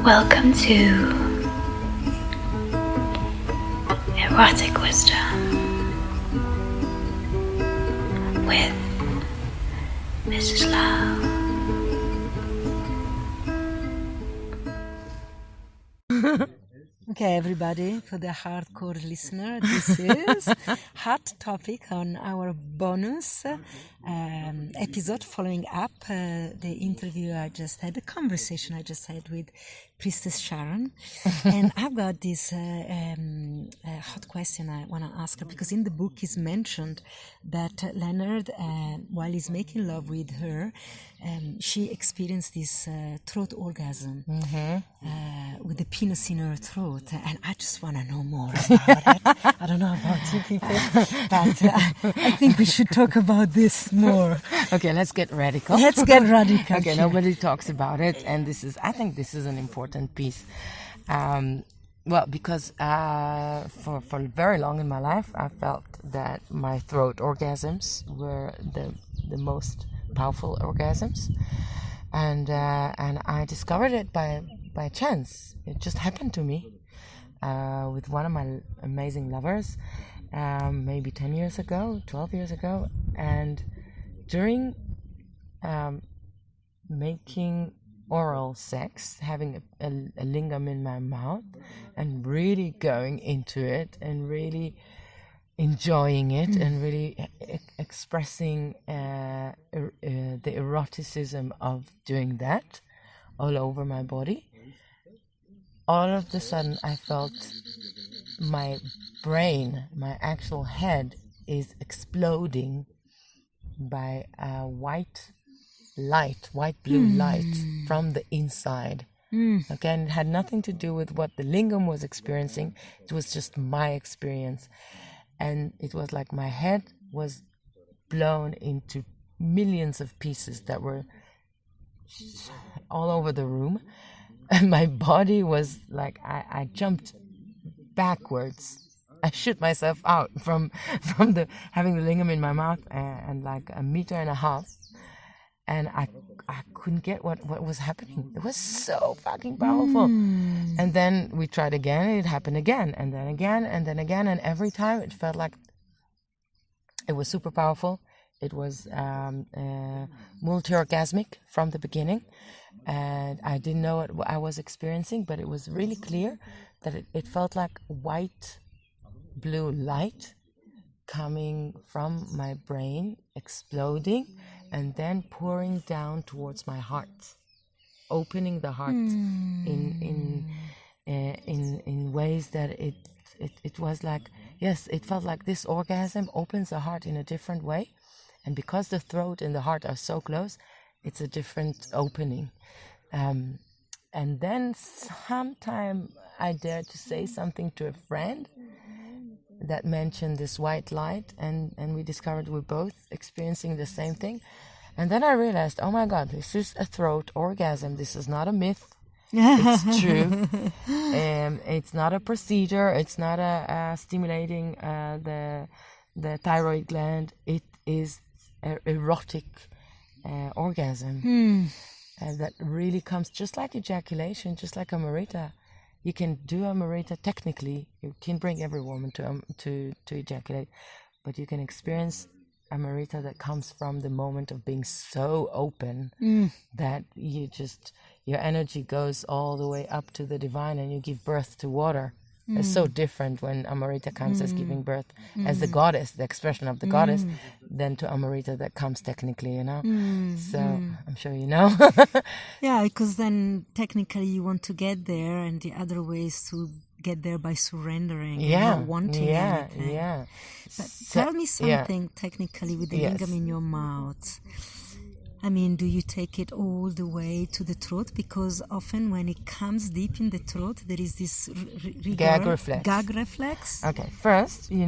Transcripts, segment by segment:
Welcome to Erotic Wisdom with Mrs. Love. Okay, everybody, for the hardcore listener, this is hot topic on our bonus episode following up the interview I just had, the conversation I just had with Priestess Sharon. And I've got this hot question I want to ask her, because in the book is mentioned that Leonard, while he's making love with her, she experienced this throat orgasm with the penis in her throat, and I just want to know more about it. I don't know about you people, but I think we should talk about this more. Okay, let's get radical. Let's get radical. Okay, nobody talks about it, and I think this is an important piece. Well, because for very long in my life, I felt that my throat orgasms were the most powerful orgasms, and I discovered it by chance. It just happened to me with one of my amazing lovers, maybe 10 years ago, 12 years ago, and during making oral sex, having a lingam in my mouth and really going into it and really enjoying it and really expressing the eroticism of doing that all over my body, all of a sudden I felt my brain, my actual head is exploding by a white blue light from the inside. Again, it had nothing to do with what the lingam was experiencing. It was just my experience. And it was like my head was blown into millions of pieces that were all over the room. And my body was like, I jumped backwards. I shoot myself out from the having the lingam in my mouth and like 1.5 meters. And I couldn't get what was happening. It was so fucking powerful. And then we tried again, and it happened again, and then again, and then again. And every time it felt like it was super powerful. It was multi-orgasmic from the beginning. And I didn't know what I was experiencing, but it was really clear that it felt like white, blue light coming from my brain, exploding, and then pouring down towards my heart, opening the heart in ways that it was like, yes, it felt like this orgasm opens the heart in a different way, and because the throat and the heart are so close, it's a different opening. And then sometime I dared to say something to a friend that mentioned this white light, and we discovered we're both experiencing the same thing. And then I realized, oh my God, this is a throat orgasm. This is not a myth. It's true. It's not a procedure. It's not a stimulating the thyroid gland. It is an erotic orgasm that really comes just like ejaculation, just like a marita. You can do a marita technically. You can bring every woman to ejaculate, but you can experience a marita that comes from the moment of being so open that your energy goes all the way up to the divine, and you give birth to water. It's so different when a marita comes as giving birth as the goddess, the expression of the goddess, than to a marita that comes technically, So I'm sure you know. Yeah, because then technically you want to get there, and the other way is to get there by surrendering and not wanting anything. Yeah. But tell me something technically with the lingam in your mouth. I mean, do you take it all the way to the throat? Because often when it comes deep in the throat, there is this gag reflex. Okay, first we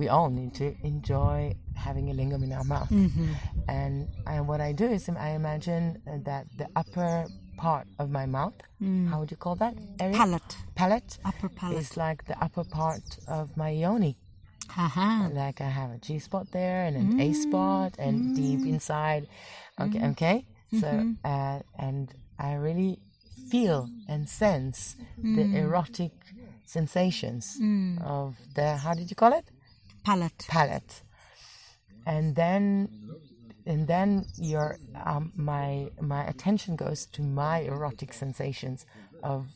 all need to enjoy having a lingam in our mouth. And what I do is I imagine that the upper part of my mouth, how would you call that area? Palate. Palate. Upper palate. Is like the upper part of my yoni. Like I have a G spot there and an A spot and deep inside. Okay. So and I really feel and sense the erotic sensations of the, how did you call it? Palate. And then your my attention goes to my erotic sensations of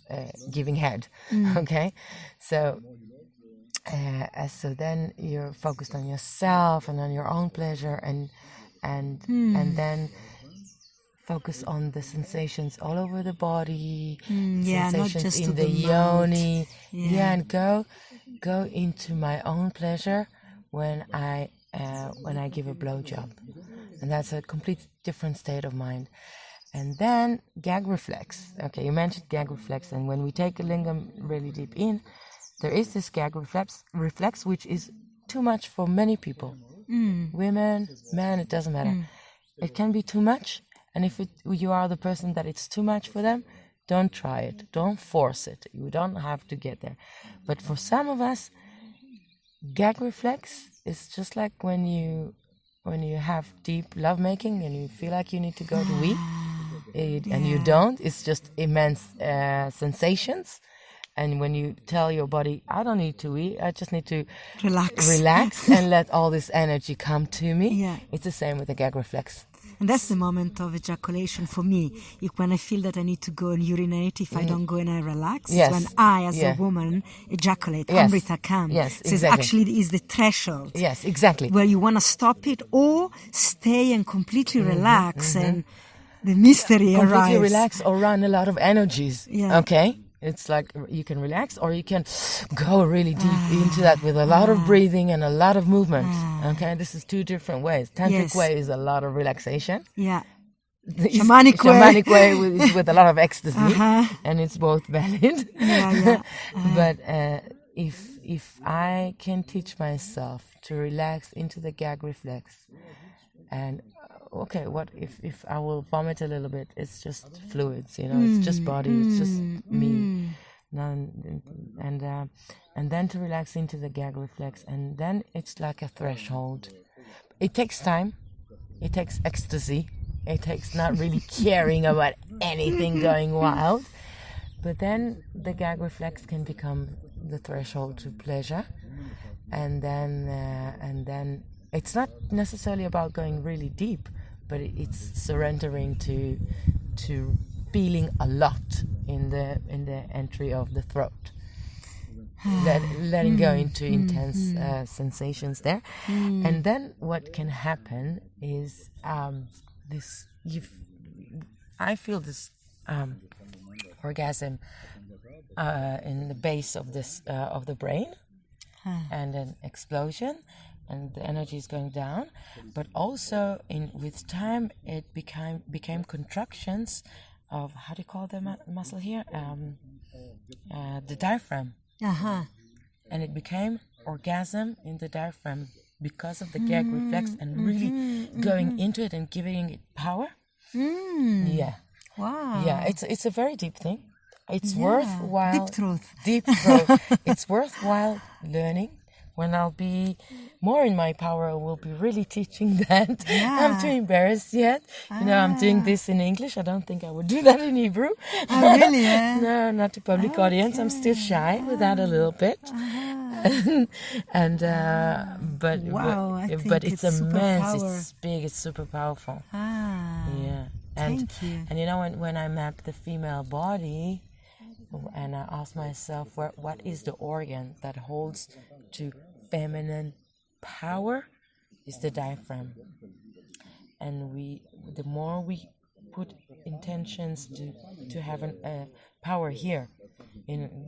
giving head. Okay, so then you're focused on yourself and on your own pleasure, and then focus on the sensations all over the body, sensations not just in to the the yoni, and go into my own pleasure when I give a blowjob, and that's a complete different state of mind. And then gag reflex. Okay, you mentioned gag reflex, and when we take a lingam really deep in, there is this gag reflex which is too much for many people. Women, men, it doesn't matter. It can be too much, and if you are the person that it's too much for them, don't try it. Don't force it. You don't have to get there. But for some of us, gag reflex is just like when you have deep lovemaking and you feel like you need to go to wee, and you don't. It's just immense sensations. And when you tell your body, I don't need to wee, I just need to relax and let all this energy come to me. It's the same with the gag reflex. And that's the moment of ejaculation for me. When I feel that I need to go and urinate, if I don't go and I relax, it's when I, as a woman, ejaculate. Amrita comes. Yes, So exactly. it actually is the threshold. Yes, exactly. Where you want to stop it or stay and completely relax, and the mystery arrives. Completely relax or run a lot of energies. Yeah. Okay? It's like you can relax or you can go really deep into that with a lot of breathing and a lot of movement. Okay, this is two different ways. Tantric way is a lot of relaxation. Yeah. The Shamanic way is with a lot of ecstasy, and it's both valid. But if I can teach myself to relax into the gag reflex, and okay, what if I will vomit a little bit? It's just fluids, it's just body, it's just me. And then to relax into the gag reflex, and then it's like a threshold. It takes time, it takes ecstasy, it takes not really caring about anything going wild, but then the gag reflex can become the threshold to pleasure, and then it's not necessarily about going really deep, but it's surrendering to feeling a lot in the entry of the throat, letting go into intense sensations there, and then what can happen is I feel this orgasm in the base of this of the brain, and an explosion. And the energy is going down, but also with time it became contractions of, how do you call the muscle here? The diaphragm. And it became orgasm in the diaphragm because of the gag reflex and really going into it and giving it power. Yeah. Wow. Yeah, it's a very deep thing. It's worthwhile. Deep throat. It's worthwhile learning. When I'll be more in my power, I will be really teaching that. I'm too embarrassed yet. I'm doing this in English. I don't think I would do that in Hebrew. Oh, really? Yeah? No, not to public audience. I'm still shy with that a little bit. But it's immense. It's big. It's super powerful. Yeah. Thank you. And when I map the female body, and I ask myself, what is the organ that holds to feminine power? Is the diaphragm. And the more we put intentions to have a power here,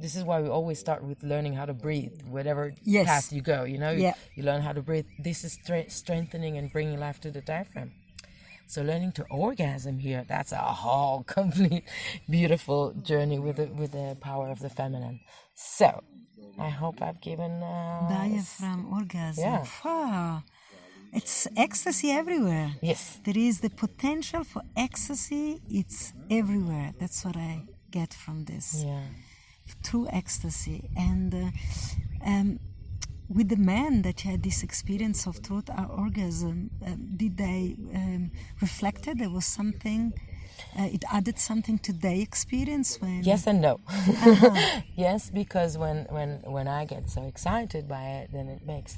this is why we always start with learning how to breathe, whatever path you go. You learn how to breathe. This is strengthening and bringing life to the diaphragm. So learning to orgasm here, that's a whole complete beautiful journey with the power of the feminine. So I hope I've given diaphragm orgasm. Yeah. Wow. It's ecstasy everywhere. Yes. There is the potential for ecstasy. It's everywhere. That's what I get from this. Yeah. True ecstasy. And with the men that had this experience of throat orgasm, did they reflected there was something? It added something to their experience when. Yes and no. Yes, because when I get so excited by it, then it makes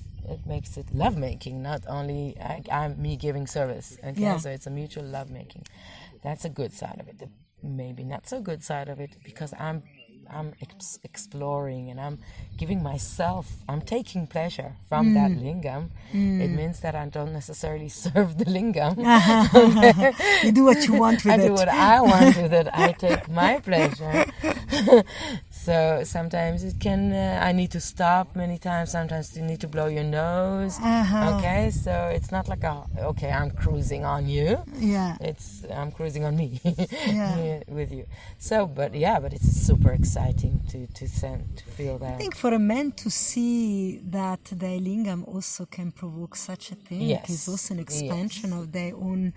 it lovemaking. Not only I'm me giving service. Okay, so it's a mutual lovemaking. That's a good side of it. The maybe not so good side of it, because I'm exploring and I'm giving myself, I'm taking pleasure from that lingam. It means that I don't necessarily serve the lingam. You do what you want with it. I do what I want with it. I take my pleasure. So sometimes it can, I need to stop many times. Sometimes you need to blow your nose. Okay, so it's not like I'm cruising on you. Yeah. I'm cruising on me with you. So, but it's super exciting to feel that. I think for a man to see that their lingam also can provoke such a thing is also an expansion of their own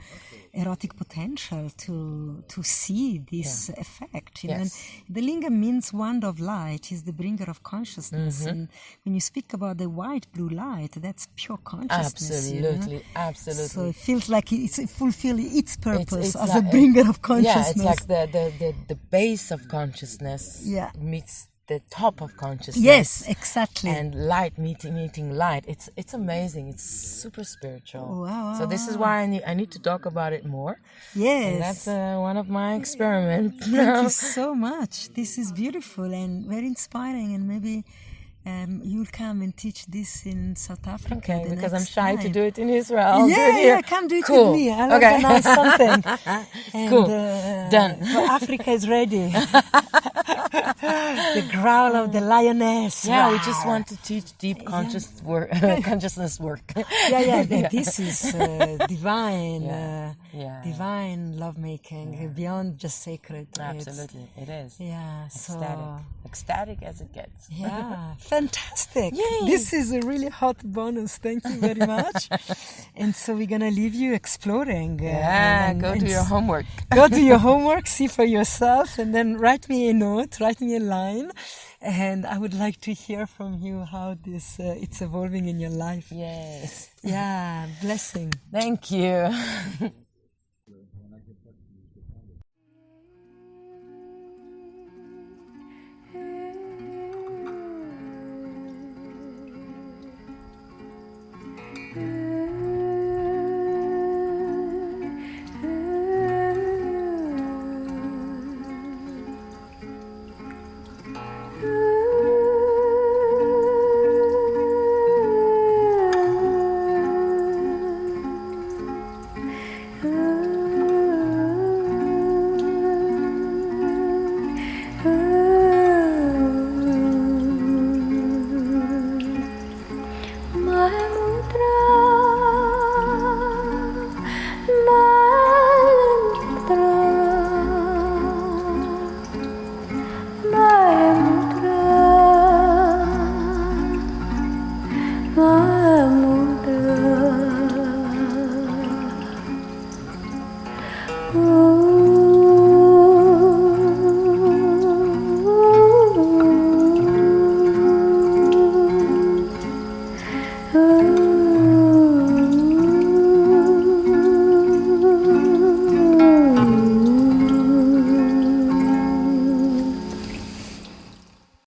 erotic potential to see this effect. You know? And the lingam means wand of light, is the bringer of consciousness. And when you speak about the white blue light, that's pure consciousness. Absolutely, you know? absolutely. So it feels like it's fulfilling its purpose as a bringer of consciousness. Yeah, it's like the base of consciousness meets the top of consciousness. Yes, exactly. And light meeting light. It's amazing. It's super spiritual. Wow. So this is why I need to talk about it more. Yes. And that's one of my experiments. Thank you so much. This is beautiful and very inspiring, and maybe you'll come and teach this in South Africa. Okay, because I'm next shy time. to do it in Israel. Come do it with me. I'll organize something. And, cool. Done. Africa is ready. The growl of the lioness. Yeah, we just want to teach deep consciousness work. This is divine, divine lovemaking, beyond just sacred. Absolutely, it is. Yeah, ecstatic as it gets. Yeah, fantastic. Yay. This is a really hot bonus. Thank you very much. And so we're gonna leave you exploring. Go do your homework. Go do your homework, see for yourself, and then write me a note, write me a line, and I would like to hear from you how this it's evolving in your life. Yes. Yeah, blessing. Thank you.